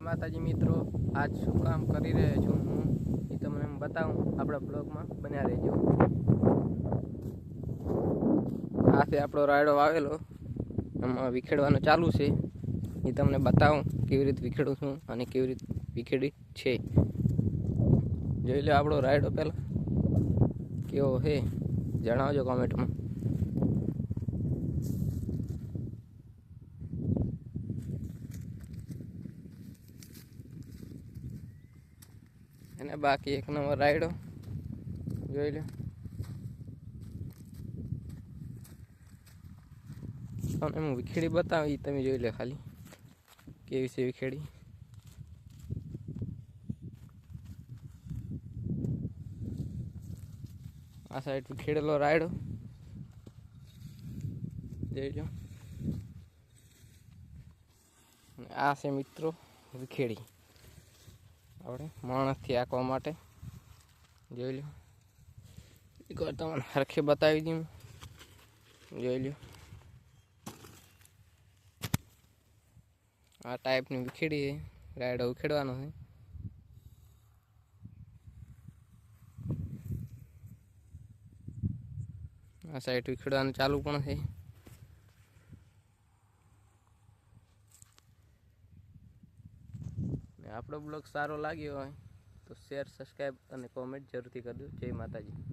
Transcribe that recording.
માતાજી મિત્રો, આજ શું કામ કરી રહ્યો છું હું એ તમને બતાવું. આપણા બ્લોગમાં બન્યા રહેજો. આ છે આપણો રાયડો વાવેલો, એમાં વિખેડવાનું ચાલુ છે. એ તમને બતાવું કેવી રીતે વિખેડું છું અને કેવી રીતે વિખેડી છે. જોઈ લો આપણો રાયડો પહેલાં કેવો છે, જણાવજો કોમેન્ટમાં. અને બાકી એક નંબર રાયડો જોઈ લો. તમને હું વિખેડી બતાવી, તમે જોઈ લો ખાલી કેવી છે વિખેડી. આ સાઈડ વિખેડેલો રાયડો જોઈ લો. આ છે મિત્રો વિખેડી, આપણે માણસથી આંકવા માટે. જોઈ લો, એકવાર તમને હરખે બતાવી દઉં. જોઈ લો, આ ટાઈપની વિખેડી છે. રાયડો ઉખેડવાનો છે. આ સાઈડ વિખેડવાનું ચાલુ પણ છે. આપણો બ્લોગ સારો લાગ્યો હોય તો શેર, સબસ્ક્રાઈબ અને કોમેન્ટ જરૂરથી કરજો. જય માતાજી.